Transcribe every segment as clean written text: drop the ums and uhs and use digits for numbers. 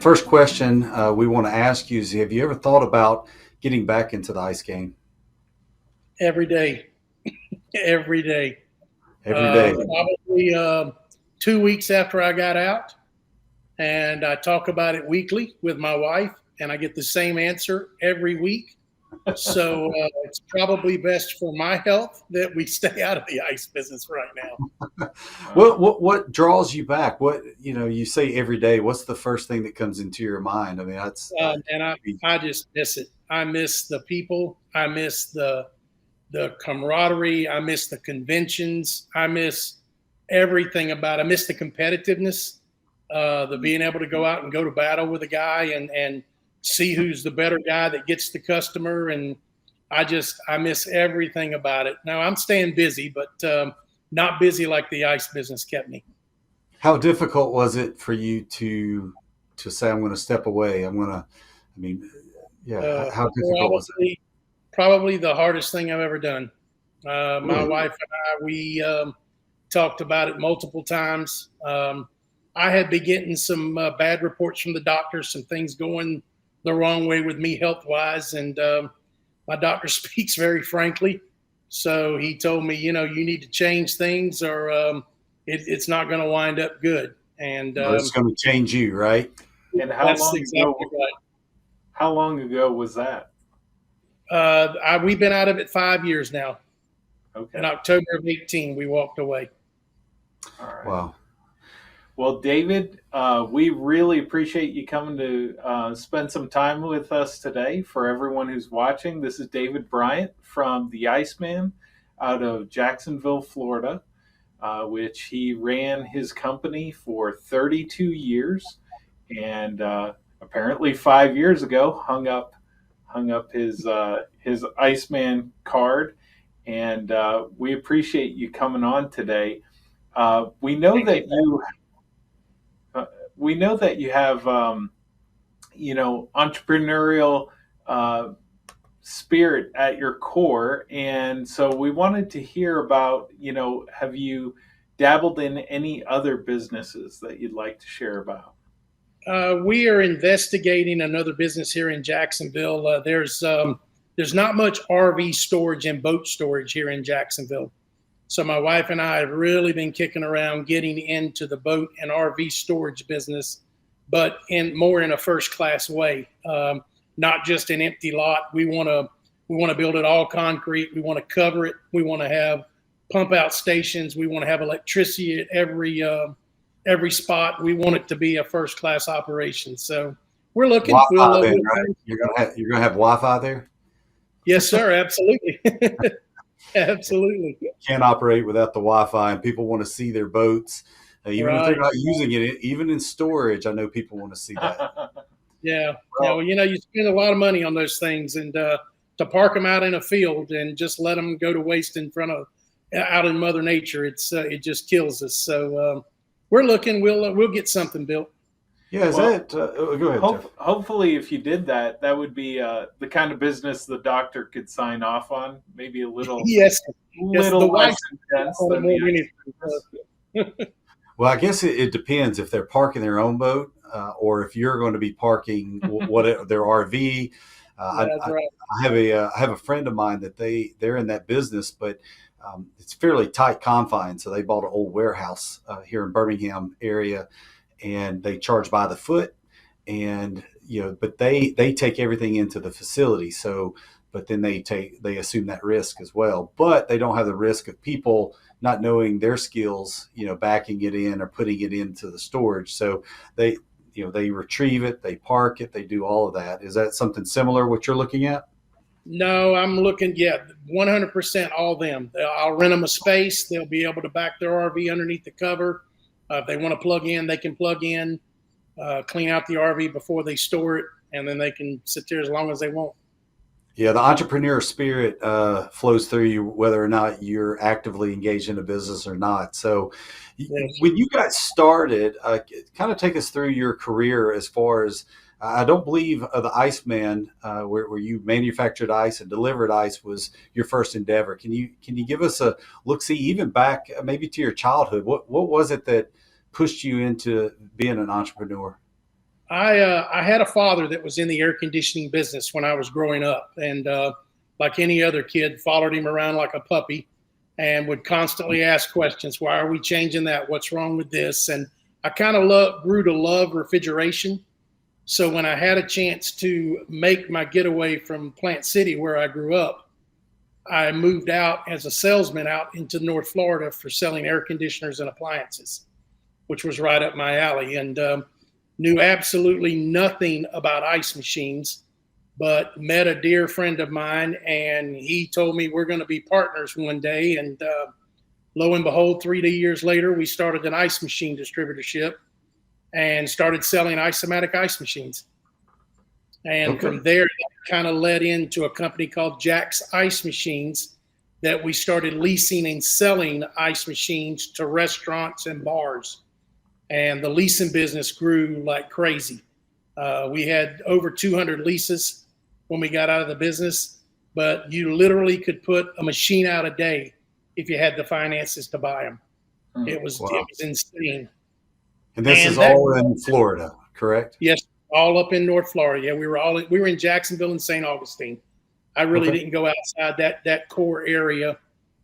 First question we want to ask you is: have you ever thought about getting back into the ice game Every day, every day. every day? Probably 2 weeks after I got out, and I talk about it weekly with my wife, and I get the same answer every week. So it's probably best for my health that we stay out of the ice business right now. What draws you back? What you say every day. What's the first thing that comes into your mind? I mean, that's And I just miss it. I miss the people. I miss the camaraderie. I miss the conventions. I miss everything about it. I miss the competitiveness, the being able to go out and go to battle with a guy and see who's the better guy that gets the customer. And I miss everything about it. Now I'm staying busy, but not busy like the ice business kept me. how difficult was it for you to say I'm going to step away? I'm going to. I mean, yeah. Uh, How difficult was it? probably, probably the hardest thing I've ever done. My Really? wife and we talked about it multiple times. I had been getting some bad reports from the doctors, some things going the wrong way with me health wise, and my doctor speaks very frankly. So he told me, you need to change things, or it's not going to wind up good. And Or it's going to change you, right? And that's exactly right. how long ago was that? We've been out of it 5 years now. In Okay. October of 18, we walked away. All right. Wow. Well, David, we really appreciate you coming to spend some time with us today. For everyone who's watching, this is David Bryant from the Iceman out of Jacksonville, Florida, which he ran his company for 32 years, and apparently 5 years ago hung up his Iceman card. And we appreciate you coming on today. We know Thank that you. you have entrepreneurial uh, spirit at your core, and so we wanted to hear about, have you dabbled in any other businesses that you'd like to share about? We are investigating another business here in Jacksonville. There's not much RV storage and boat storage here in Jacksonville. So my wife and I have really been kicking around getting into the boat and RV storage business, but in a first class way, not just an empty lot. We want to build it all concrete. We want to cover it. We want to have pump out stations. We want to have electricity at every spot. We want it to be a first class operation. So we're looking. Wi-Fi then, right? You're gonna have Wi-Fi there. Yes, sir. Absolutely. Absolutely. Can't operate without the Wi-Fi, and people want to see their boats, even if they're Right. not using it. Even in storage, I know people want to see that. Yeah. Yeah. Well, Well, you spend a lot of money on those things, and to park them out in a field and just let them go to waste in front of out in Mother Nature, it just kills us. So we're looking. We'll get something built. yeah, is Well, that? Go ahead, Jeff. hopefully, if you did that, that would be the kind of business the doctor could sign off on. Maybe a little Yes. Yes. The little less wife intense on it than more the than ice business. anything. Well, I guess it depends if they're parking their own boat, or if you're going to be parking what their RV. Uh, That's I, I, right. I have a friend of mine that they're in that business, but it's fairly tight confines. So they bought an old warehouse here in Birmingham area, and they charge by the foot, and but they take everything into the facility. So, but then they assume that risk as well, but they don't have the risk of people not knowing their skills, backing it in or putting it into the storage. So they they retrieve it, they park it, they do all of that. Is that something similar what you're looking at? No, I'm looking. Yeah, 100% all them. I'll rent them a space. They'll be able to back their RV underneath the cover. If they want to plug in, they can plug in. Clean out the RV before they store it, and then they can sit there as long as they want. Yeah, the entrepreneur spirit flows through you whether or not you're actively engaged in a business or not. So, Yes. when you got started, kind of take us through your career as far as I don't believe the Iceman, where you manufactured ice and delivered ice, was your first endeavor. Can you give us a look see even back maybe to your childhood? What was it that pushed you into being an entrepreneur? I had a father that was in the air conditioning business when I was growing up, and like any other kid, followed him around like a puppy, and would constantly ask questions. Why are we changing that? What's wrong with this? And I kind of grew to love refrigeration. So when I had a chance to make my getaway from Plant City, where I grew up, I moved out as a salesman out into North Florida for selling air conditioners and appliances, which was right up my alley, and knew absolutely nothing about ice machines, but met a dear friend of mine, and he told me we're going to be partners one day. And lo and behold, 3 years later, we started an ice machine distributorship and started selling isomatic ice machines. And from there, that kind of led into a company called Jack's Ice Machines that we started leasing and selling ice machines to restaurants and bars. And the leasing business grew like crazy. We had over 200 leases when we got out of the business, but you literally could put a machine out a day if you had the finances to buy them. It was insane. And this is all in Florida, correct? Yes, all up in North Florida. Yeah, we were in Jacksonville and St. Augustine. I really didn't go outside that core area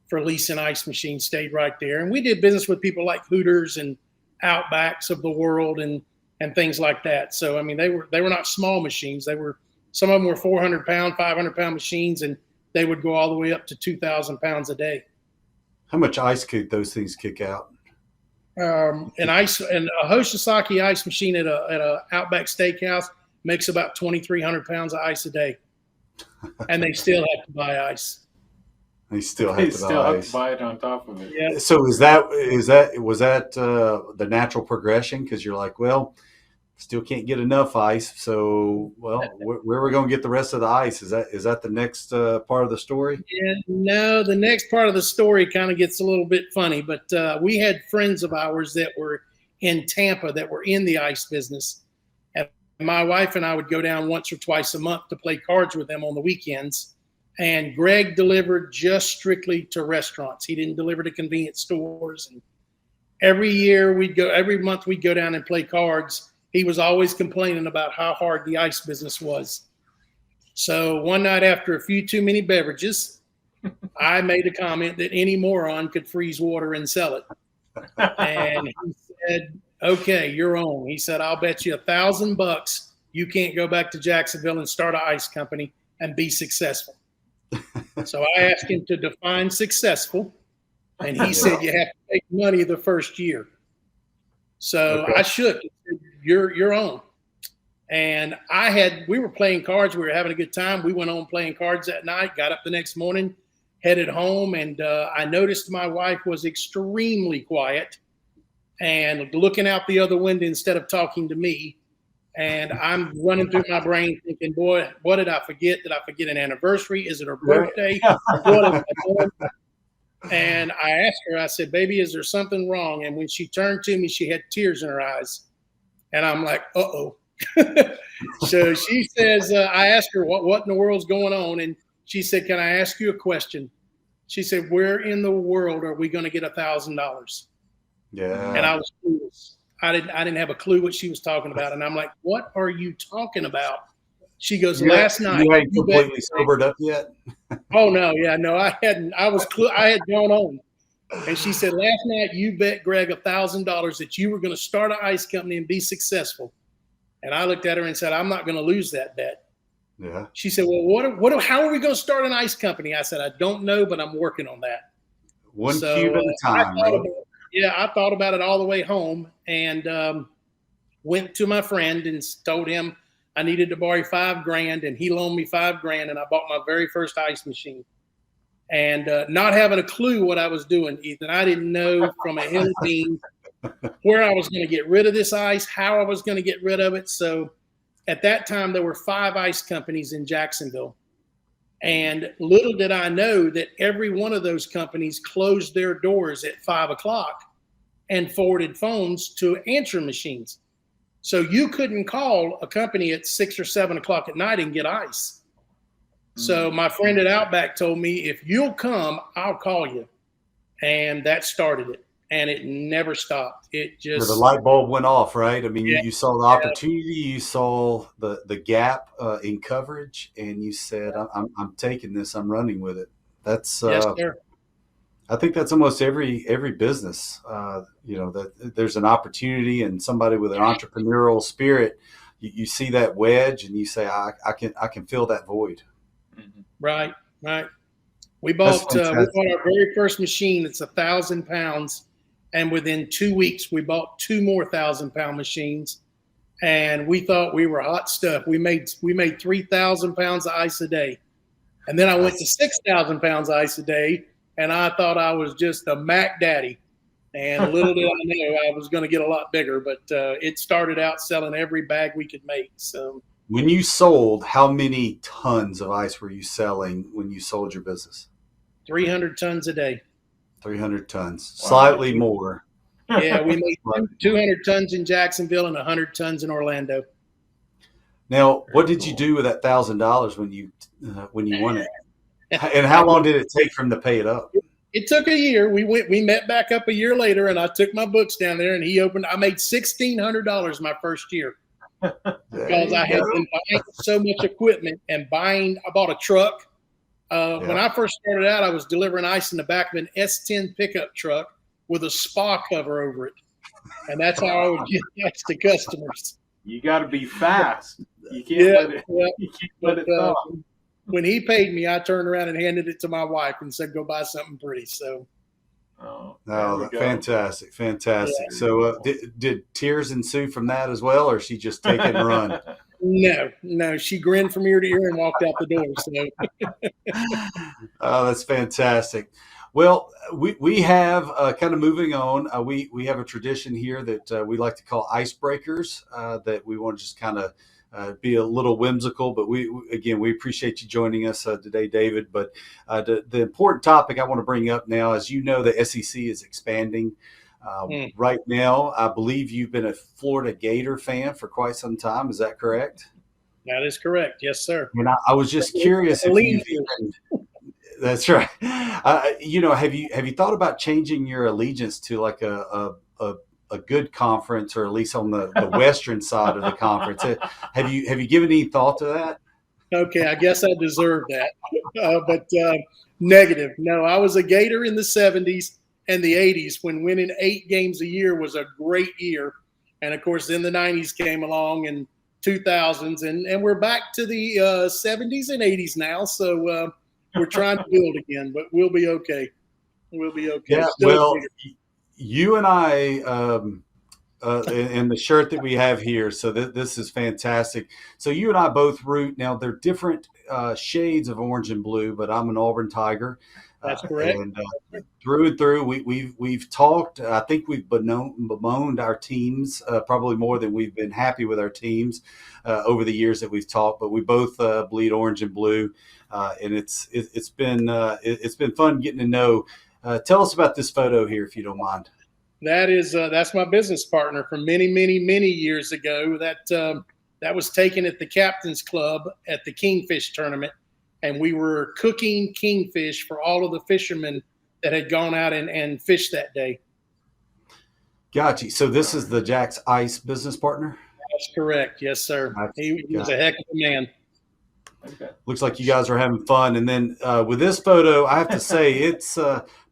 for leasing ice machines. Stayed right there, and we did business with people like Hooters and Outbacks of the world and things like that. So I mean, they were not small machines. Some of them were 400-pound, 500-pound machines, and they would go all the way up to 2,000 pounds a day. How much ice could those things kick out? A Hoshizaki ice machine at a Outback Steakhouse makes about 2,300 pounds of ice a day, and they still have to buy ice. They still have to buy it on top of it. Yeah. So was that the natural progression? Because you're like, well, still can't get enough ice. So, well, where are we going to get the rest of the ice? Is that the next part of the story? Yeah, no, the next part of the story kind of gets a little bit funny, but we had friends of ours that were in Tampa that were in the ice business. And my wife and I would go down once or twice a month to play cards with them on the weekends. And Greg delivered just strictly to restaurants. He didn't deliver to convenience stores. And every month we'd go down and play cards. He was always complaining about how hard the ice business was. So one night after a few too many beverages, I made a comment that any moron could freeze water and sell it. And he said, okay, you're on. He said, I'll bet you $1,000 you can't go back to Jacksonville and start an ice company and be successful. So I asked him to define successful, and he said you have to make money the first year. So I shook. You're on. And we were playing cards. We were having a good time. We went on playing cards that night, got up the next morning, headed home. And I noticed my wife was extremely quiet and looking out the other window instead of talking to me. And I'm running through my brain thinking, boy, what did I forget? Did I forget an anniversary? Is it her birthday? What am I doing? And I asked her, I said, baby, is there something wrong? And when she turned to me, she had tears in her eyes. And I'm like, uh-oh. So she says, I asked her, what in the world's going on? And she said, can I ask you a question? She said, where in the world are we going to get $1,000? Yeah. And I was clueless. I didn't have a clue what she was talking about. And I'm like, what are you talking about? She goes, last night. You ain't completely sobered up yet? Oh, no. Yeah, no, I hadn't. I had gone on. And she said, last night you bet Greg $1,000 that you were going to start an ice company and be successful. And I looked at her and said, I'm not going to lose that bet. Yeah. She said, well, how are we going to start an ice company? I said, I don't know, but I'm working on that. One cube at a time. I thought about it all the way home and went to my friend and told him I needed to borrow $5,000, and he loaned me $5,000, and I bought my very first ice machine. And not having a clue what I was doing, Ethan, I didn't know from a hill of beans where I was going to get rid of this ice, how I was going to get rid of it. So at that time, there were 5 ice companies in Jacksonville. And little did I know that every one of those companies closed their doors at 5 o'clock and forwarded phones to answering machines. So you couldn't call a company at 6 or 7 o'clock at night and get ice. So my friend at Outback told me, if you'll come, I'll call you. And that started it. and it never stopped. It Where the just, light bulb went off, right? I mean, yeah, you saw the yeah, opportunity, you saw the gap in coverage, and you said, I'm taking this, I'm running with it." That's yes, sir. I think that's almost every business. That there's an opportunity, and somebody with an entrepreneurial spirit, you see that wedge, and you say, I can fill that void." Mhm. Right, right. That's We fantastic. bought our very first machine. It's 1,000 pounds, and within 2 weeks, we bought two more 1,000 pound machines, and we thought we were hot stuff. We made 3,000 pounds of ice a day, and then I went to That's 6,000 pounds of ice a day, and I thought I was just a Mac Daddy. And little did I know I was going to get a lot bigger, but it started out selling every bag we could make. So When you sold, how many tons of ice were you selling when you sold your business? 300 tons a day. 300 tons, Wow. slightly more. Yeah, we made Slightly more. 200 tons in Jacksonville and 100 tons in Orlando. Now, what Very did you cool. do with that $1,000 when you won it? And how long did it take for him to pay it up? It took a year. We met back up a year later, and I took my books down there, and he opened. I made $1,600 my first year There because you I had go. been buying so much equipment and buying. I bought a truck. When Yeah. I first started out, I was delivering ice in the back of an S10 pickup truck with a spa cover over it, and that's how I would Wow. get ice to customers. You got to be fast. You can't Yeah, let it. yeah. You can't But let it thaw. when he paid me, I turned around and handed it to my wife and said, "Go buy something pretty." So Oh, there we No, go. fantastic, fantastic. yeah. Very So, cool. did tears ensue from that as well, or she just take it and run? No, no, she grinned from ear to ear and walked out the door. So Oh, that's fantastic. Well, we have kind of moving on. We have a tradition here that we like to call icebreakers. That we want to just kind of be a little whimsical, but again we appreciate you joining us today, David. But the important topic I want to bring up now, as you know, the SEC is expanding. mm, Right now, I believe you've been a Florida Gator fan for quite some time. Is that correct? that is correct. Yes, sir. And I was just curious The if lean you've years. even. That's right. Have you thought about changing your allegiance to like a good conference, or at least on the western side of the conference? Have you given any thought to that? Okay, I guess I deserve that. But negative. No, I was a Gator in the 70s and the 80s when winning 8 games a year was a great year. And of course, then the 90s came along and 2000s, and we're back to the 70s and 80s now. So we're trying to build again, but we'll be okay. We'll be okay. Yeah. Still a Well, Gator. you and I. And the shirt that we have here. So this is fantastic. So you and I both root. Now they're different shades of orange and blue, but I'm an Auburn Tiger, That's correct. and through and through, we've talked. I think we've bemoaned our teams probably more than we've been happy with our teams over the years that we've talked. But we both bleed orange and blue, and it's been fun getting to know. Tell us about this photo here, if you don't mind. That's my business partner from many, many, many years ago. That was taken at the Captain's Club at the Kingfish tournament, and we were cooking kingfish for all of the fishermen that had gone out and fished that day. Gotcha. So this is the Jack's Ice business partner. That's correct. Yes, sir. Gotcha. He was a Gotcha. heck of a man. Okay. Looks like you guys are having fun. And then with this photo, I have to say it's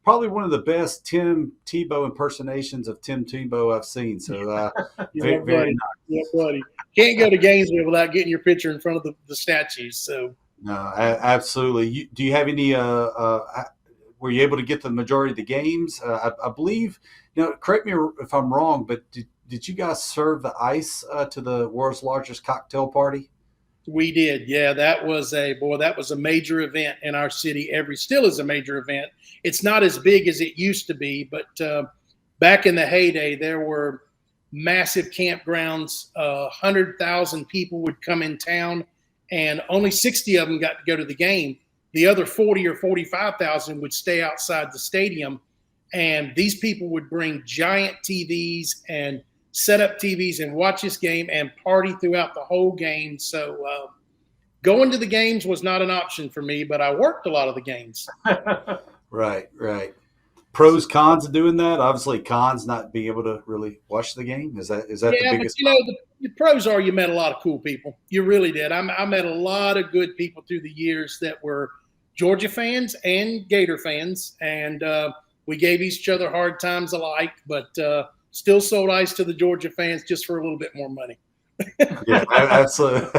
probably one of the best Tim Tebow impersonations of Tim Tebow I've seen. So Yeah, very buddy. Yeah, buddy. Can't go to Gainesville without getting your picture in front of the statues. So no, absolutely. Do you have any? Were you able to get the majority of the games? I believe. Correct me if I'm wrong, but did you guys serve the ice to the world's largest cocktail party? we did. Yeah, that was a major event in our city. Still is a major event. It's not as big as it used to be, but back in the heyday, there were massive campgrounds. 100,000 people would come in town, and only 60 of them got to go to the game. The other 40 or 45,000 would stay outside the stadium, and these people would bring giant TVs and set up TVs and watch this game and party throughout the whole game. So going to the games was not an option for me, but I worked a lot of the games. Right. pros, cons of doing that? Obviously, cons not being able to really watch the game. Is that the Yeah, but biggest? the pros are you met a lot of cool people. You really did. I met a lot of good people through the years that were Georgia fans and Gator fans, and we gave each other hard times alike, but still sold ice to the Georgia fans just for a little bit more money. Yeah, absolutely.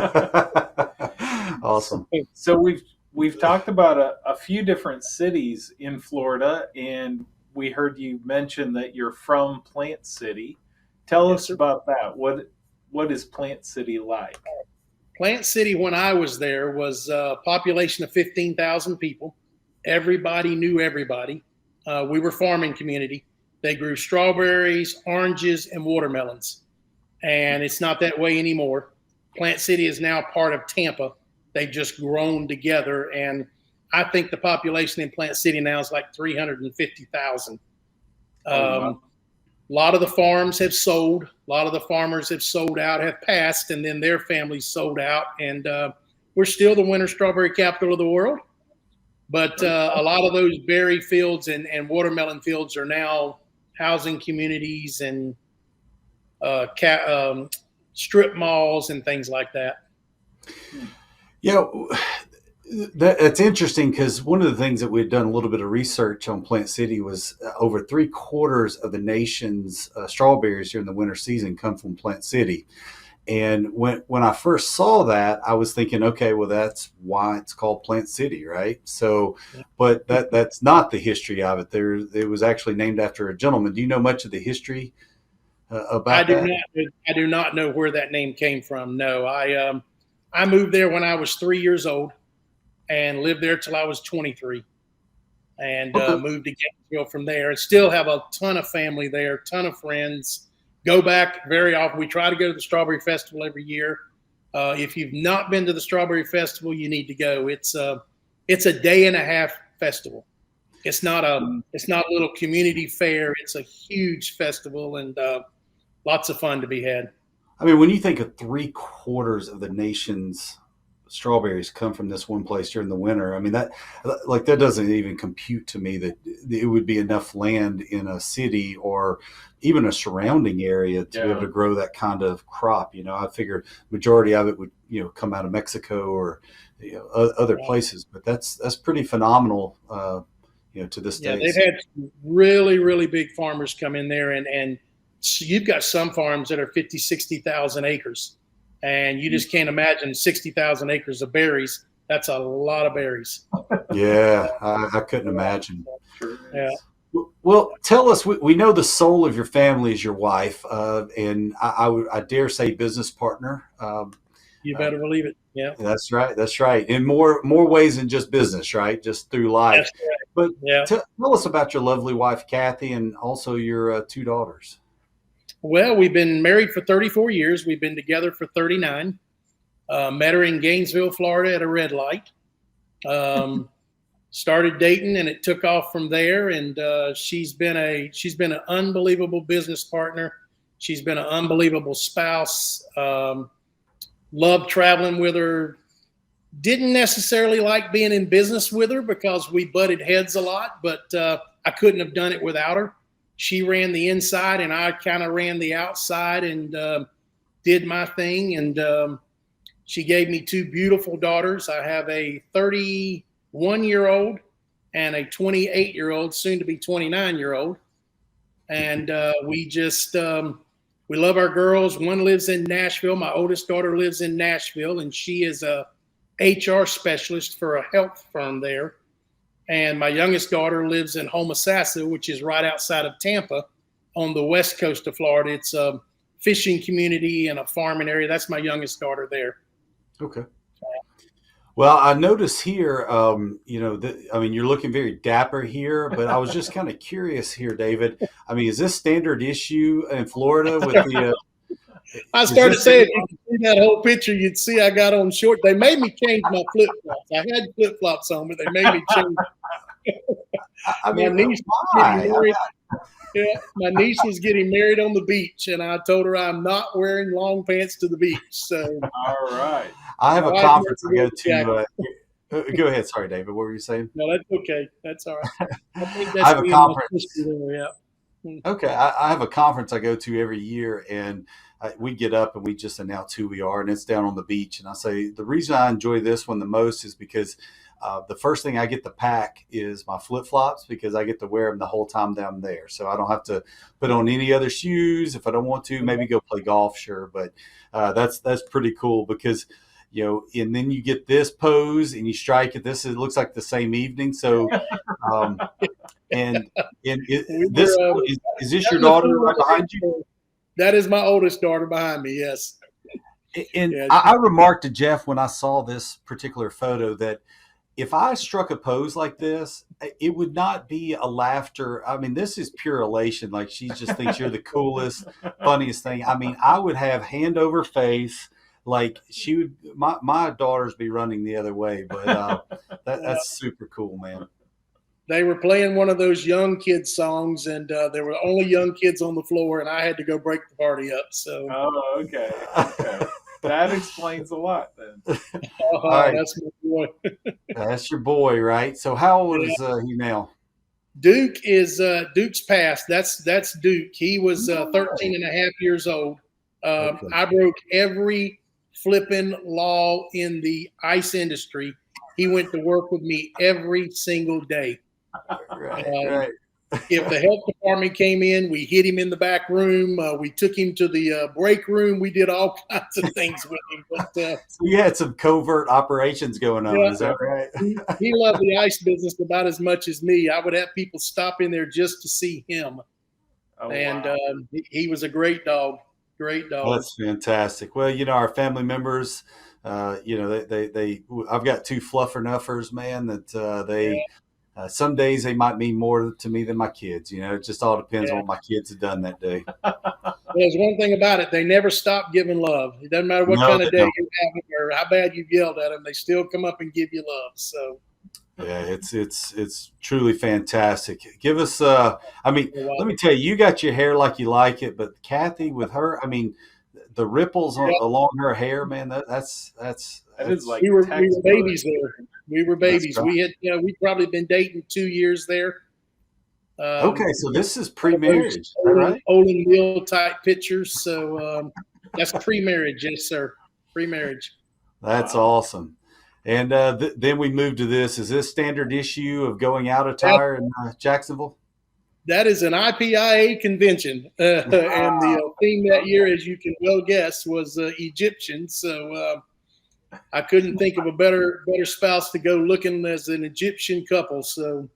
Awesome. So we've talked about a few different cities in Florida, and we heard you mention that you're from Plant City. Tell us about that. What is Plant City like? Plant City, when I was there, was a population of 15,000 people. Everybody knew everybody. We were farming community. They grew strawberries, oranges, and watermelons. And it's not that way anymore. Plant City is now part of Tampa. They've just grown together. And I think the population in Plant City now is like 350,000. Wow. A lot of the farms have sold. A lot of the farmers have sold out, have passed, and then their families sold out. And we're still the winter strawberry capital of the world. But a lot of those berry fields and watermelon fields are now housing communities and strip malls and things like that. Yeah, that's interesting because one of the things that we'd done a little bit of research on Plant City was over 3/4 of the nation's strawberries during the winter season come from Plant City. And when I first saw that, I was thinking, okay, well, that's why it's called Plant City, right? So, but that's not the history of it. It was actually named after a gentleman. Do you know much of the history about that? I do not know where that name came from. No, I moved there when I was 3 years old and lived there till I was 23, and moved to Jacksonville from there. And still have a ton of family there, ton of friends. Go back very often. We try to go to the Strawberry Festival every year. If you've not been to the Strawberry Festival, you need to go. It's a day and a half festival. It's not a little community fair. It's a huge festival, and lots of fun to be had. I mean, when you think of 3/4 of the nation's strawberries come from this one place during the winter, I mean, that doesn't even compute to me that it would be enough land in a city or even a surrounding area to be able to grow that kind of crop. I figure majority of it would, come out of Mexico or, other places, but that's pretty phenomenal, to this day. Yeah, they've had some really, really big farmers come in there, and so you've got some farms that are 50, 60,000 acres, and you just can't imagine 60,000 acres of berries. That's a lot of berries. Yeah, I couldn't imagine. Yeah. Well, tell us, we know the soul of your family is your wife, and I dare say business partner. You better believe it. Yeah. That's right. That's right. In more ways than just business, right? Just through life. That's right. But Yeah. Tell us about your lovely wife, Kathy, and also your 2 daughters. Well, we've been married for 34 years. We've been together for 39. Met her in Gainesville, Florida at a red light. Started dating, and it took off from there. And she's been an unbelievable business partner. She's been an unbelievable spouse. Loved traveling with her. Didn't necessarily like being in business with her because we butted heads a lot, but I couldn't have done it without her. She ran the inside, and I kind of ran the outside and did my thing. And she gave me 2 beautiful daughters. I have a 31-year-old and a 28-year-old, soon to be 29-year-old. And we love our girls. One lives in Nashville. My oldest daughter lives in Nashville, and she is a HR specialist for a health firm there. And my youngest daughter lives in Homosassa, which is right outside of Tampa on the west coast of Florida. It's a fishing community and a farming area. That's my youngest daughter there. Okay. Well, I notice here, you're looking very dapper here, but I was just kind of curious here, David. I mean, is this standard issue in Florida with the I started saying, if you see that whole picture, you'd see I got on short. They made me change my flip-flops. I had flip-flops on, but they made me change. My niece was getting married on the beach, and I told her I'm not wearing long pants to the beach. So, all right. I have a conference I go to Go ahead. Sorry, David. What were you saying? No, that's okay. That's all right. I think I that's have a me and my conference. sister there. Yeah. Mm. Okay, I have a conference I go to every year, and we get up and we just announce who we are, and it's down on the beach. And I say the reason I enjoy this one the most is because the first thing I get to pack is my flip flops because I get to wear them the whole time down there, so I don't have to put on any other shoes if I don't want to. Maybe go play golf, sure, but that's pretty cool because and then you get this pose and you strike it. It looks like the same evening, so. Um, and We this were is this your having a daughter food right behind you? so that is my oldest daughter behind me. Yes. And Yeah. I remarked to Jeff when I saw this particular photo that if I struck a pose like this, it would not be a laughter. I mean, this is pure elation. Like she just thinks you're the coolest, funniest thing. I mean, I would have hand over face. Like she would, my daughters be running the other way, but that's super cool, man. They were playing one of those young kids songs, and there were only young kids on the floor, and I had to go break the party up. So, Oh, okay. That explains a lot then. All right. That's my boy. That's your boy, right? So how old is he now? Duke is Duke's passed. That's Duke. He was 13 and a half years old. Okay. I broke every flipping law in the ice industry. He went to work with me every single day. Right. If the health department came in, we hid him in the back room. We took him to the break room. We did all kinds of things with him. But so you had some covert operations going on, yeah, is that right? he loved the ice business about as much as me. I would have people stop in there just to see him. Oh, And wow. he was a great dog. Great dog. That's fantastic. Well, our family members, they I've got two fluffer nuffers, man, that they some days they might mean more to me than my kids. It just all depends on what my kids have done that day. There's one thing about it. They never stop giving love. It doesn't matter what kind of day you're having or how bad you've yelled at them. They still come up and give you love. So yeah, it's truly fantastic. Give us, let me tell you, you got your hair like you like it, but Kathy with her, I mean, the ripples along her hair, man, that is like we were babies there. We were babies. Right. We had, we'd probably been dating 2 years there. Okay, so this is pre-marriage, right? Olin Mill type pictures. So that's pre-marriage, yes, sir. Pre-marriage. That's awesome. And then we moved to this. Is this standard issue of going out attire in Jacksonville? That is an IPIA convention, and the theme that year, as you can well guess, was Egyptian. So I couldn't think of a better spouse to go looking as an Egyptian couple. So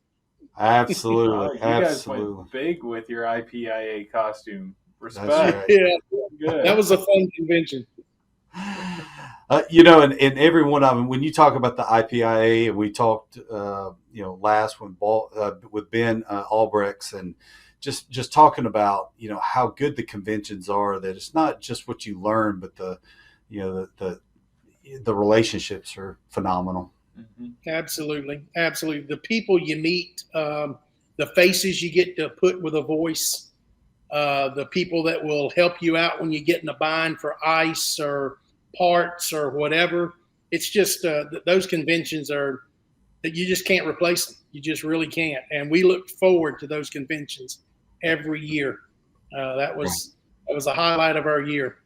absolutely, you guys went big with your IPIA costume. Respect. Right. Yeah, good. That was a fun convention. And every one of them, when you talk about the IPIA, and we talked, last one with Ben Albrechts, and just talking about, how good the conventions are. That it's not just what you learn, but the relationships are phenomenal. Mm-hmm. Absolutely. The people you meet, the faces you get to put with a voice, the people that will help you out when you get in a bind for ice or parts or whatever. It's just those conventions are that you just can't replace them. You just really can't. And we look forward to those conventions every year. That was a highlight of our year.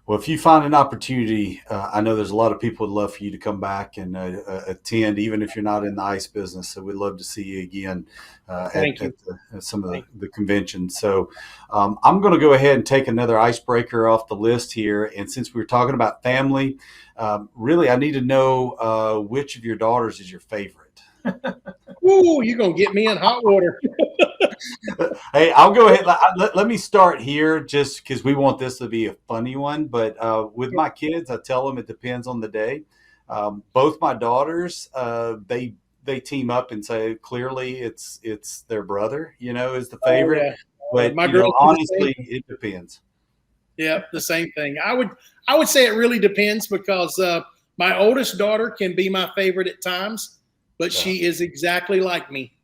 Well, if you find an opportunity, I know there's a lot of people would love for you to come back and attend, even if you're not in the ice business. So we'd love to see you again at some of the conventions. So I'm going to go ahead and take another icebreaker off the list here. And since we were talking about family, really, I need to know which of your daughters is your favorite. Ooh, you're going to get me in hot water. Hey, I'll go ahead. Let me start here just because we want this to be a funny one. But with my kids, I tell them it depends on the day. Both my daughters, they team up and say clearly it's their brother, is the favorite. Yeah. But my girl, honestly, it depends. Yeah, the same thing. I would say it really depends because my oldest daughter can be my favorite at times, but she is exactly like me.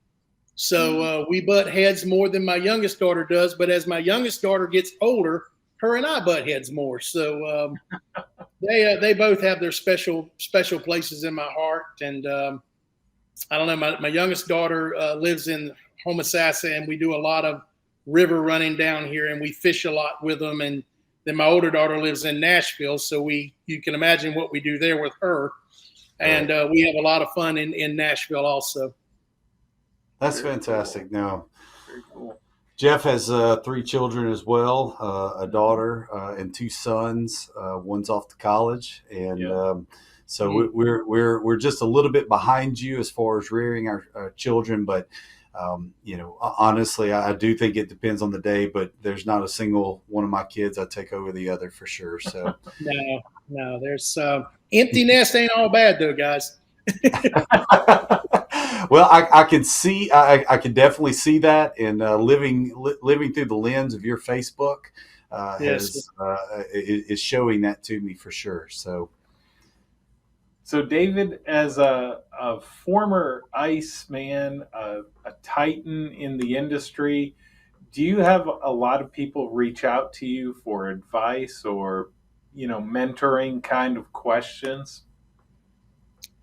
So we butt heads more than my youngest daughter does. But as my youngest daughter gets older, her and I butt heads more. So They both have their special places in my heart, and I don't know. My youngest daughter lives in Homosassa, and we do a lot of river running down here, and we fish a lot with them. And then my older daughter lives in Nashville, so you can imagine what we do there with her. And we have a lot of fun in Nashville also. That's very fantastic. Cool. Now, very cool. Jeff has 3 children as well, a daughter and 2 sons. One's off to college, and so we're just a little bit behind you as far as rearing our children. But honestly, I do think it depends on the day. But there's not a single one of my kids I take over the other for sure. So no, there's empty nest ain't all bad though, guys. Well, I can see, I can definitely see that, and living through the lens of your Facebook is showing that to me for sure. So David, as a former ice man, a titan in the industry, do you have a lot of people reach out to you for advice or mentoring kind of questions?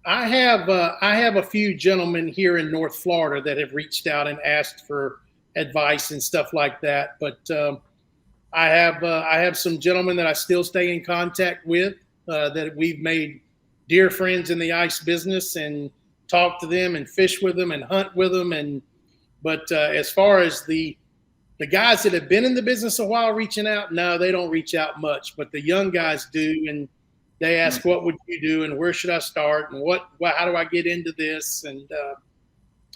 I have a few gentlemen here in North Florida that have reached out and asked for advice and stuff like that. But I have some gentlemen that I still stay in contact with that we've made dear friends in the ice business, and talk to them and fish with them and hunt with them. But as far as the guys that have been in the business a while reaching out, no, they don't reach out much. But the young guys do, and they ask, what would you do, and where should I start, and how do I get into this? And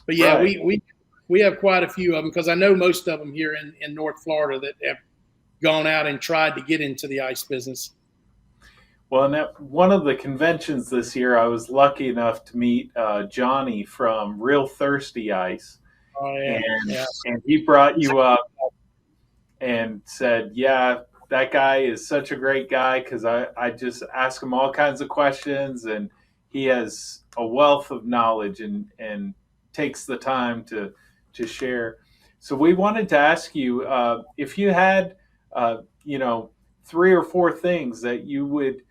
but yeah, right. we have quite a few of them, because I know most of them here in North Florida that have gone out and tried to get into the ice business. Well, and at one of the conventions this year, I was lucky enough to meet Johnny from Real Thirsty Ice. Oh, yeah. And he brought you up and said, yeah, that guy is such a great guy, because I just ask him all kinds of questions, and he has a wealth of knowledge and takes the time to share. So we wanted to ask you if you had 3 or 4 things that you would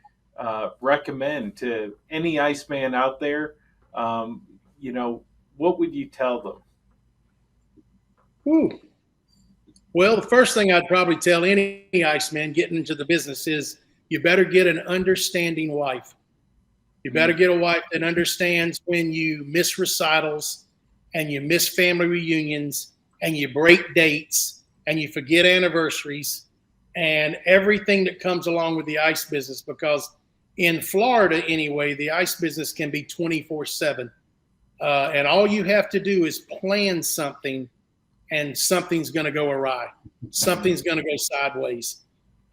recommend to any Iceman out there, what would you tell them? Ooh. Well, the first thing I'd probably tell any Iceman getting into the business is you better get an understanding wife. You better get a wife that understands when you miss recitals and you miss family reunions and you break dates and you forget anniversaries and everything that comes along with the ice business. Because in Florida, anyway, the ice business can be 24/7. And all you have to do is plan something, and something's going to go awry. Something's going to go sideways.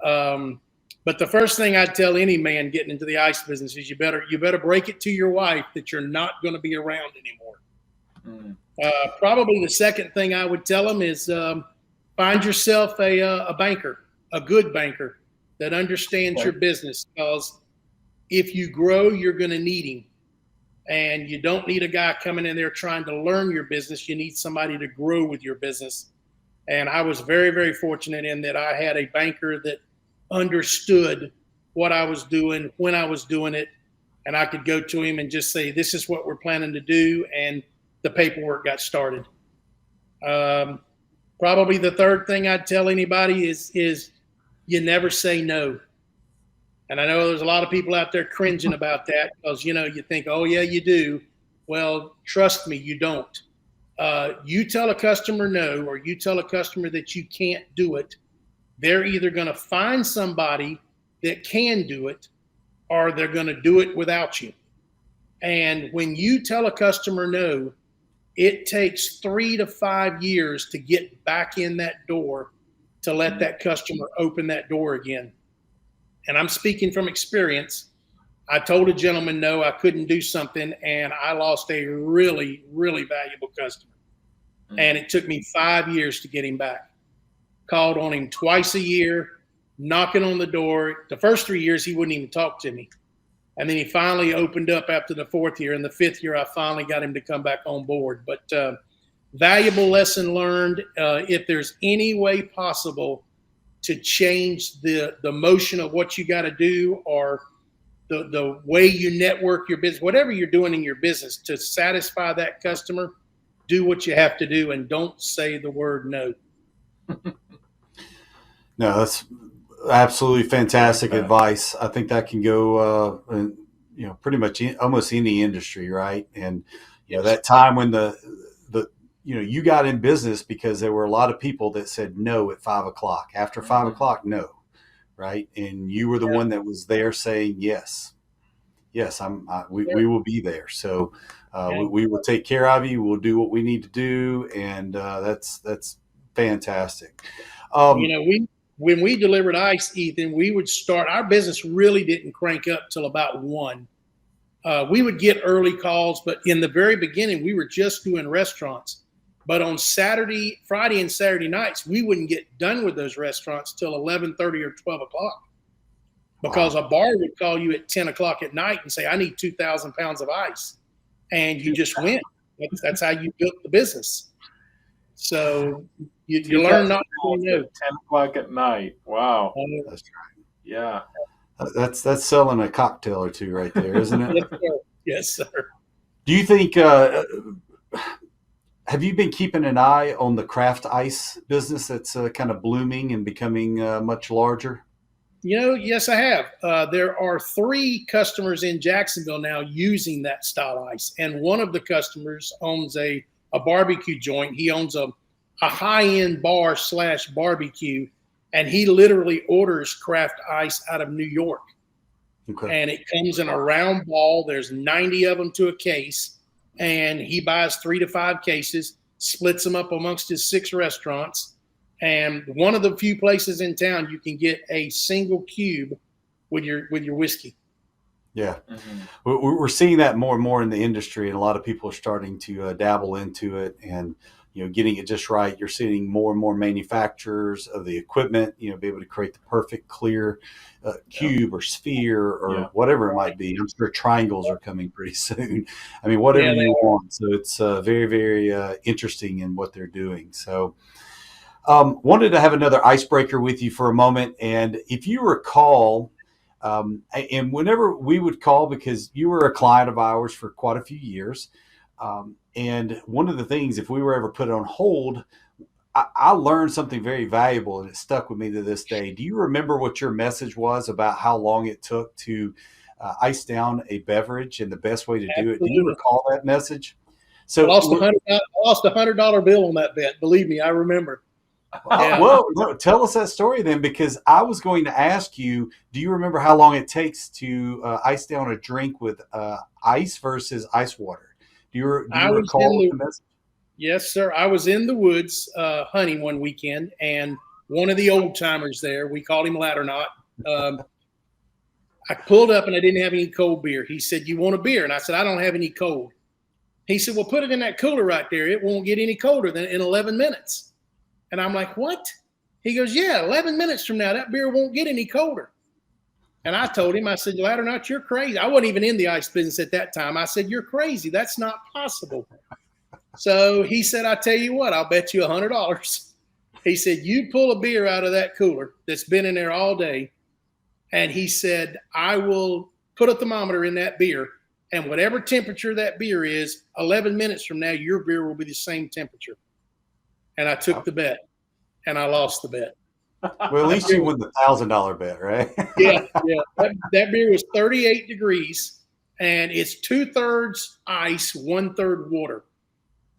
But the first thing I'd tell any man getting into the ice business is you better break it to your wife that you're not going to be around anymore. Probably the second thing I would tell them is find yourself a banker, a good banker that understands your business, because if you grow, you're going to need him. And you don't need a guy coming in there trying to learn your business. You need somebody to grow with your business. And I was very, very fortunate in that I had a banker that understood what I was doing, when I was doing it, and I could go to him and just say, this is what we're planning to do, and the paperwork got started. Probably the third thing I'd tell anybody is you never say no. And I know there's a lot of people out there cringing about that, because, you think, oh, yeah, you do. Well, trust me, you don't. You tell a customer no, or you tell a customer that you can't do it, they're either going to find somebody that can do it, or they're going to do it without you. And when you tell a customer no, it takes 3 to 5 years to get back in that door to let that customer open that door again. And I'm speaking from experience. I told a gentleman no, I couldn't do something, and I lost a really, really valuable customer. And it took me 5 years to get him back. Called on him twice a year, knocking on the door. The first 3 years, he wouldn't even talk to me. And then he finally opened up after the 4th year. And the 5th year, I finally got him to come back on board. But valuable lesson learned. If there's any way possible to change the motion of what you got to do, or the way you network your business, whatever you're doing in your business to satisfy that customer, do what you have to do and don't say the word no. No, that's absolutely fantastic advice. I think that can go, pretty much almost any industry, right? And that time when the you got in business because there were a lot of people that said no at 5 o'clock. After 5 o'clock, no, right? And you were the one that was there saying yes, we will be there. So we will take care of you. We'll do what we need to do, and that's fantastic. When we delivered ice, Ethan, we would start. Our business really didn't crank up till about 1. We would get early calls, but in the very beginning, we were just doing restaurants. But on Friday and Saturday nights, we wouldn't get done with those restaurants till 11:30 or 12 o'clock. Because a bar would call you at 10 o'clock at night and say, I need 2,000 pounds of ice. And you just went. That's how you built the business. So you learn not to say no. 10 o'clock at night. Wow. That's right. Yeah. That's selling a cocktail or two right there, isn't it? Yes, sir. Yes, sir. Do you think, have you been keeping an eye on the craft ice business that's kind of blooming and becoming much larger? Yes, I have. There are 3 customers in Jacksonville now using that style ice. And one of the customers owns a barbecue joint. He owns a high-end bar / barbecue. And he literally orders craft ice out of New York. Okay. And it comes in a round ball. There's 90 of them to a case. And he buys 3 to 5 cases, splits them up amongst his 6 restaurants. And one of the few places in town you can get a single cube with your whiskey. Yeah. Mm-hmm. We're seeing that more and more in the industry, and a lot of people are starting to dabble into it and getting it just right. You're seeing more and more manufacturers of the equipment, be able to create the perfect clear cube or sphere or whatever it might be. I'm sure triangles are coming pretty soon. I mean, whatever you want. So it's very, very interesting in what they're doing. So wanted to have another icebreaker with you for a moment. And if you recall, and whenever we would call, because you were a client of ours for quite a few years, and one of the things, if we were ever put on hold, I learned something very valuable, and it stuck with me to this day. Do you remember what your message was about how long it took to ice down a beverage and the best way to do it? Do you recall that message? So I lost $100 bill on that bet. Believe me, I remember. Yeah. Well, no, tell us that story then, because I was going to ask you, do you remember how long it takes to ice down a drink with ice versus ice water? Do you recall the message? Yes, sir. I was in the woods hunting one weekend, and one of the old timers there, we called him Ladder Knot. I pulled up and I didn't have any cold beer. He said, "You want a beer?" And I said, "I don't have any cold." He said, "Well, put it in that cooler right there. It won't get any colder than in 11 minutes. And I'm like, "What?" He goes, "Yeah, 11 minutes from now, that beer won't get any colder." And I told him, I said, "Ladder Knot, you're crazy." I wasn't even in the ice business at that time. I said, "You're crazy. That's not possible." So he said, "I tell you what, I'll bet you $100. He said, "You pull a beer out of that cooler that's been in there all day." And he said, "I will put a thermometer in that beer. And whatever temperature that beer is, 11 minutes from now, your beer will be the same temperature." And I took the bet, and I lost the bet. Well, at least you won the $1,000 bet, right? Yeah. That beer was 38 degrees, and it's 2/3 ice, 1/3 water.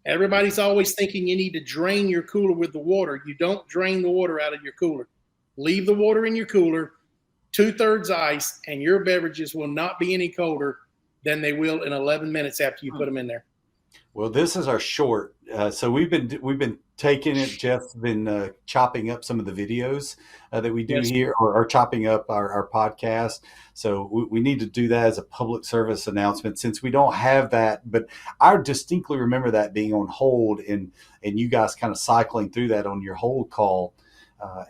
Everybody's always thinking you need to drain your cooler with the water. You don't drain the water out of your cooler. Leave the water in your cooler, 2/3 ice, and your beverages will not be any colder than they will in 11 minutes after you put them in there. Well, this is our short. So we've been taking it. Jeff's been chopping up some of the videos that we do here, or chopping up our podcast. So we need to do that as a public service announcement, since we don't have that. But I distinctly remember that being on hold, and you guys kind of cycling through that on your hold call,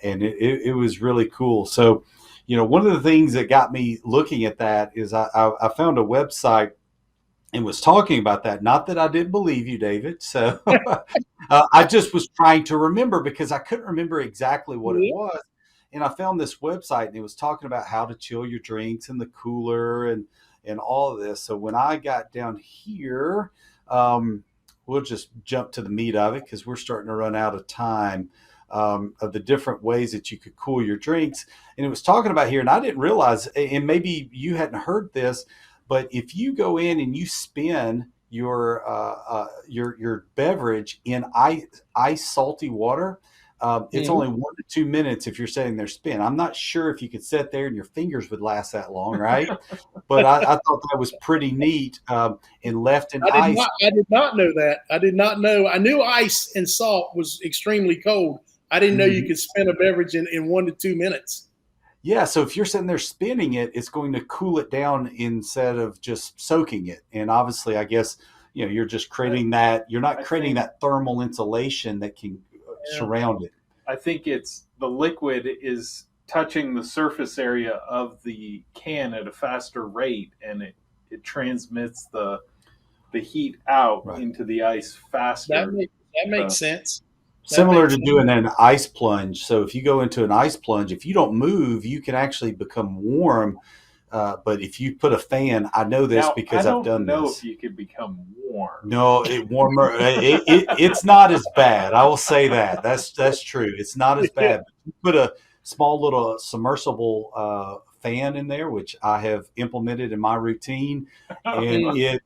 and it was really cool. So, one of the things that got me looking at that is I found a website and was talking about that. Not that I didn't believe you, David. So I just was trying to remember, because I couldn't remember exactly what it was. and I found this website, and it was talking about how to chill your drinks in the cooler and all of this. So when I got down here, we'll just jump to the meat of it because we're starting to run out of time, of the different ways that you could cool your drinks. And it was talking about here, and I didn't realize, and maybe you hadn't heard this, but if you go in and you spin your beverage in ice salty water, it's only 1 to 2 minutes if you're setting their spin. I'm not sure if you could sit there and your fingers would last that long, right? But I thought that was pretty neat, and left in ice. I did not know that. I did not know. I knew ice and salt was extremely cold. I didn't know you could spin a beverage in 1 to 2 minutes. Yeah, so if you're sitting there spinning it, it's going to cool it down instead of just soaking it. And obviously, I guess, you're just creating that. You're not creating that thermal insulation that can surround it. I think it's the liquid is touching the surface area of the can at a faster rate, and it transmits the heat out into the ice faster. That makes sense. Similar to doing an ice plunge. So if you go into an ice plunge, if you don't move, you can actually become warm. But if you put a fan, I know this because I've done this. I don't know if you could become warm. No, it's not as bad. I will say that. That's true. It's not as bad. But you put a small little submersible fan in there, which I have implemented in my routine, and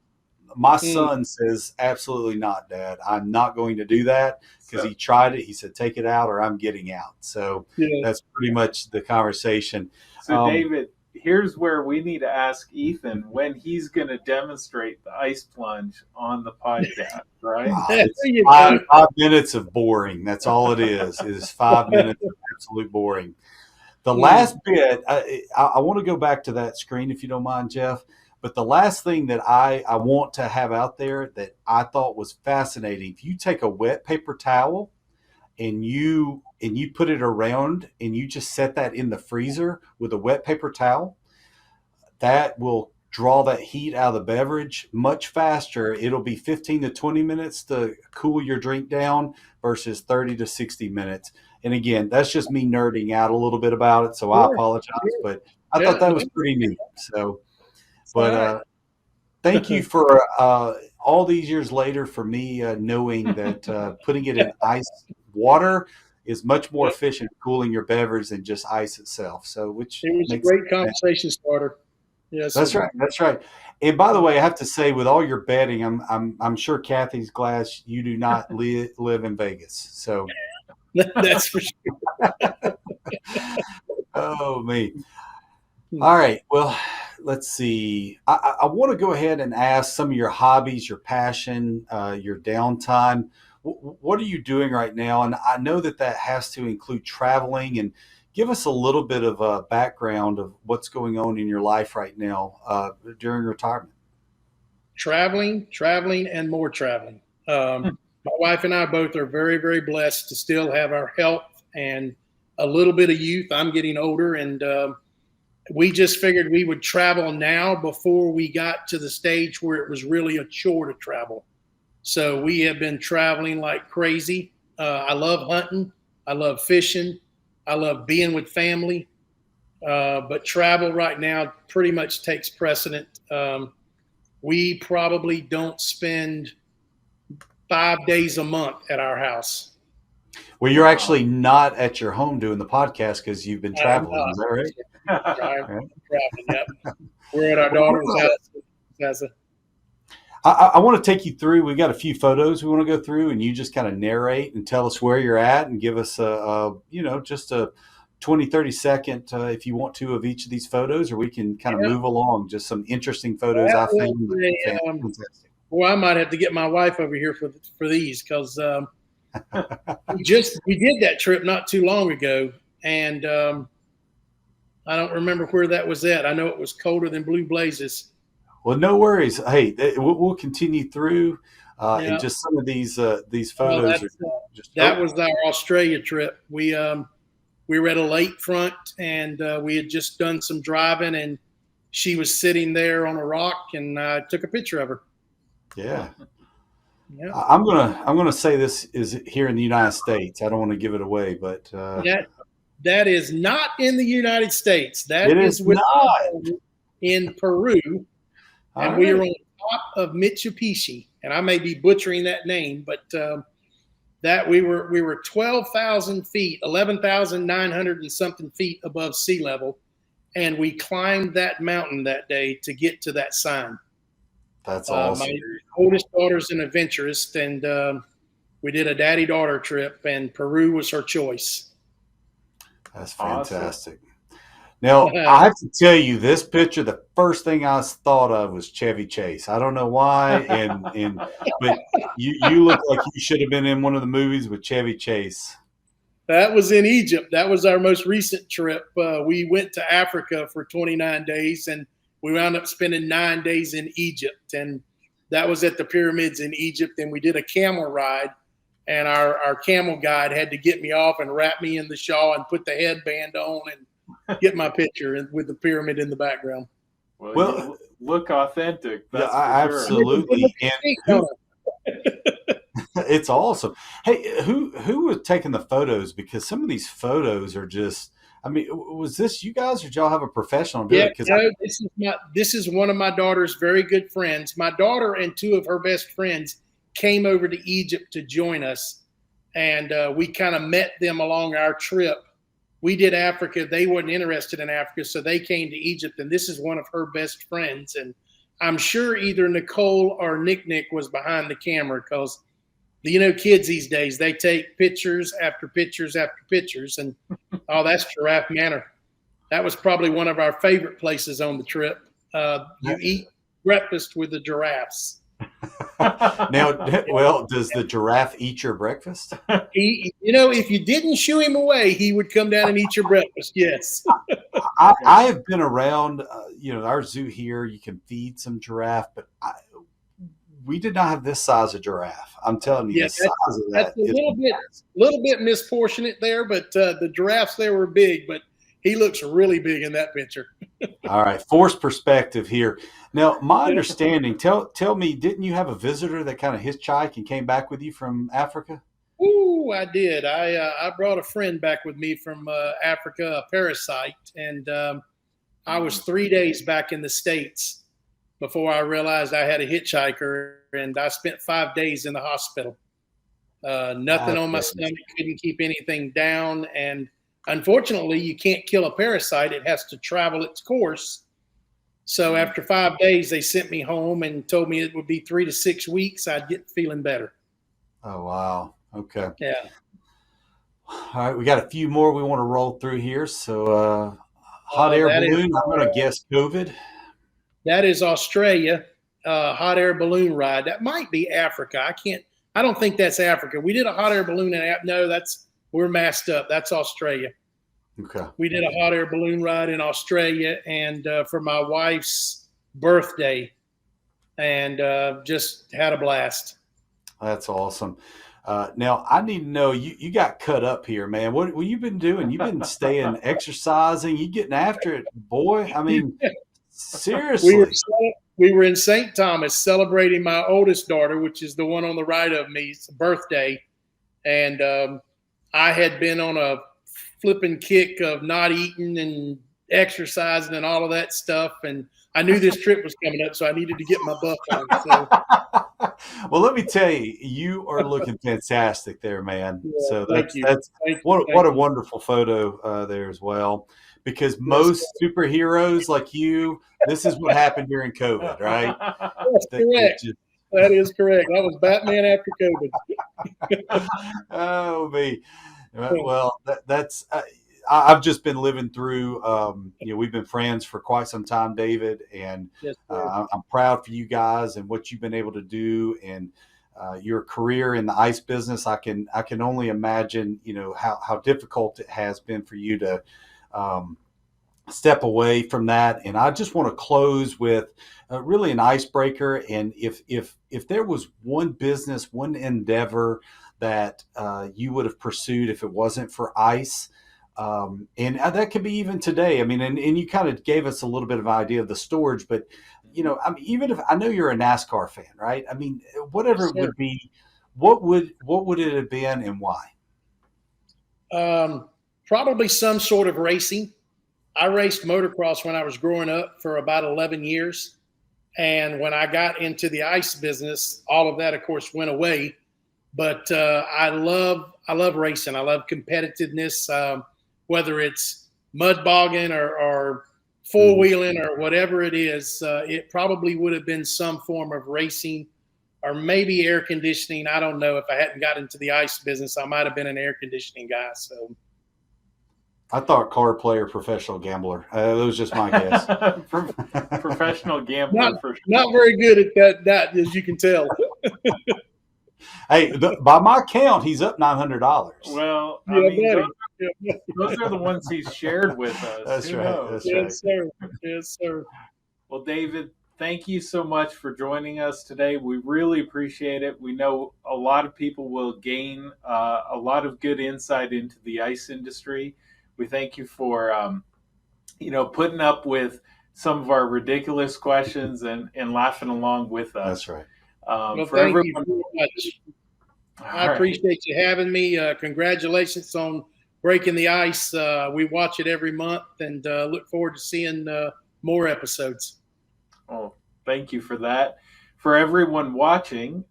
my son says, absolutely not, Dad. I'm not going to do that because he tried it. He said, take it out or I'm getting out. So that's pretty much the conversation. So, David, here's where we need to ask Ethan when he's going to demonstrate the ice plunge on the podcast, right? It's 5 minutes of boring. That's all it is. It is 5 minutes of absolute boring. The last bit, I want to go back to that screen if you don't mind, Jeff. But the last thing that I want to have out there that I thought was fascinating, if you take a wet paper towel and you put it around and you just set that in the freezer with a wet paper towel, that will draw that heat out of the beverage much faster. It'll be 15 to 20 minutes to cool your drink down versus 30 to 60 minutes. And again, that's just me nerding out a little bit about it, so I apologize. But I thought that was pretty neat. So. But thank you for all these years later for me knowing that putting it in ice water is much more efficient cooling your beverage than just ice itself. So, which it was a great conversation starter. Yes, that's right. That's right. And by the way, I have to say, with all your betting, I'm sure Kathy's glad you do not live in Vegas. So that's for sure. Oh me. All right. Well, let's see. I want to go ahead and ask some of your hobbies, your passion, your downtime. What are you doing right now? And I know that has to include traveling. And give us a little bit of a background of what's going on in your life right now during retirement. Traveling, and more traveling. My wife and I both are very, very blessed to still have our health and a little bit of youth. I'm getting older, and we just figured we would travel now before we got to the stage where it was really a chore to travel. So we have been traveling like crazy. I love hunting. I love fishing. I love being with family. But travel right now pretty much takes precedent. We probably don't spend 5 days a month at our house. Well, you're actually not at your home doing the podcast because you've been traveling. Is that right? Traveling, yep. We're at our daughter's house. I want to take you through. We've got a few photos we want to go through, and you just kind of narrate and tell us where you're at and give us just a 20, 30 second, if you want to, of each of these photos, or we can kind of move along. Just some interesting photos I found. Well, I might have to get my wife over here for these because we did that trip not too long ago, and I don't remember where that was at. I know it was colder than blue blazes. Well, no worries. Hey, we'll continue through, and just some of these photos. That was our Australia trip. We were at a lakefront, and we had just done some driving, and she was sitting there on a rock, and I took a picture of her. Yeah. Yeah. I'm gonna say this is here in the United States. I don't want to give it away, but That is not in the United States. It That is is with not. in Peru, All and we are right. on top of Machu Picchu. And I may be butchering that name, but that we were 12,000 feet, 11,900 and something feet above sea level, and we climbed that mountain that day to get to that sign. That's My awesome. oldest daughter's an adventurist, and we did a daddy-daughter trip, and Peru was her choice. That's Awesome. fantastic. Now, I have to tell you, this picture, the first thing I thought of was Chevy Chase. I don't know why, but you look like you should have been in one of the movies with Chevy Chase. That was in Egypt. That was our most recent trip. We went to Africa for 29 days, and we wound up spending 9 days in Egypt. And that was at the pyramids in Egypt. And we did a camel ride, and our camel guide had to get me off and wrap me in the shawl and put the headband on and get my picture with the pyramid in the background. Well, you look authentic. That's yeah, for sure. absolutely. And it's awesome. Hey, who was taking the photos? Because some of these photos are just. I mean, was this you guys, or did y'all have a professional do it? This is one of my daughter's very good friends. My daughter and two of her best friends came over to Egypt to join us, and we kind of met them along our trip. We did Africa. They weren't interested in Africa, so they came to Egypt, and this is one of her best friends. And I'm sure either Nicole or Nick was behind the camera, because kids these days, they take pictures after pictures after pictures, and that's Giraffe Manor. That was probably one of our favorite places on the trip. You eat breakfast with the giraffes. Now, well, does the giraffe eat your breakfast? If you didn't shoo him away, he would come down and eat your breakfast. Yes. I have been around, our zoo here. You can feed some giraffe, but we did not have this size of giraffe. I'm telling you, the size of that. That's a little bit misproportionate there, but the giraffes there were big, but he looks really big in that picture. All right, forced perspective here. Now, my understanding, tell me, didn't you have a visitor that kind of hitchhiked and came back with you from Africa? Ooh, I did. I brought a friend back with me from Africa, a parasite, and I was 3 days back in the States before I realized I had a hitchhiker, and I spent 5 days in the hospital. Nothing on my stomach, couldn't keep anything down, and unfortunately, you can't kill a parasite. It has to travel its course. So after 5 days, they sent me home and told me it would be 3 to 6 weeks. I'd get feeling better. Oh, wow. Okay. Yeah. All right. We got a few more we want to roll through here. So hot air balloon, I'm going to guess COVID. That is Australia, hot air balloon ride. That might be Africa. I don't think that's Africa. We did a hot air balloon we're masked up. That's Australia. Okay. We did a hot air balloon ride in Australia, and for my wife's birthday, and just had a blast. That's awesome. Now, I need to know, you got cut up here, man. What you been doing? You've been staying exercising. You getting after it, boy. I mean, seriously. We were in St. Thomas celebrating my oldest daughter, which is the one on the right of me's birthday, and I had been on a flipping kick of not eating and exercising and all of that stuff. And I knew this trip was coming up, so I needed to get my buff on. So. Well, let me tell you, you are looking fantastic there, man. Yeah, so that's what a wonderful photo there as well. Because most superheroes like you, this is what happened during COVID, right? That's correct. That is correct. I was Batman after COVID. Oh, me. Well, that's. I've just been living through. We've been friends for quite some time, David, and Yes, I'm proud for you guys and what you've been able to do, and your career in the ice business. I can only imagine, how difficult it has been for you to step away from that. And I just want to close with really an icebreaker. And if there was one business, one endeavor that you would have pursued if it wasn't for ice, and that could be even today. I mean, and you kind of gave us a little bit of an idea of the storage, but even if I know you're a NASCAR fan, right? I mean, whatever it would be, what would it have been and why? Probably some sort of racing. I raced motocross when I was growing up for about 11 years. And when I got into the ice business, all of that, of course, went away. But I love racing. I love competitiveness, whether it's mud bogging or four-wheeling or whatever it is. It probably would have been some form of racing or maybe air conditioning. I don't know. If I hadn't got into the ice business, I might have been an air conditioning guy. So I thought card player, professional gambler. That was just my guess. Professional gambler for sure. Not very good at that, as you can tell. Hey, by my count, he's up $900. Well, I Yeah, mean, buddy. those are the ones he's shared with us. That's Who right. knows? That's Yes, sir. Yes, sir. Well, David, thank you so much for joining us today. We really appreciate it. We know a lot of people will gain a lot of good insight into the ice industry. We thank you for, putting up with some of our ridiculous questions and laughing along with us. That's right. Well, For thank everyone, you very much. I all right. appreciate you having me. Congratulations on breaking the ice. We watch it every month and look forward to seeing more episodes. Oh, thank you for that. For everyone watching,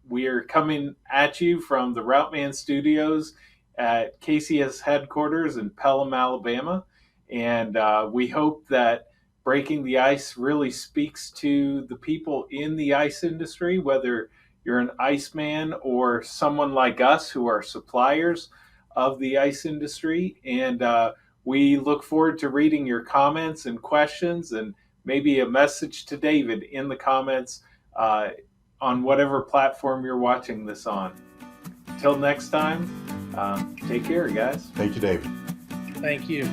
we are coming at you from the Routeman Studios at KCS headquarters in Pelham, Alabama. And we hope that breaking the ice really speaks to the people in the ice industry, whether you're an iceman or someone like us who are suppliers of the ice industry. And we look forward to reading your comments and questions and maybe a message to David in the comments on whatever platform you're watching this on. Until next time, take care, guys. Thank you, David. Thank you.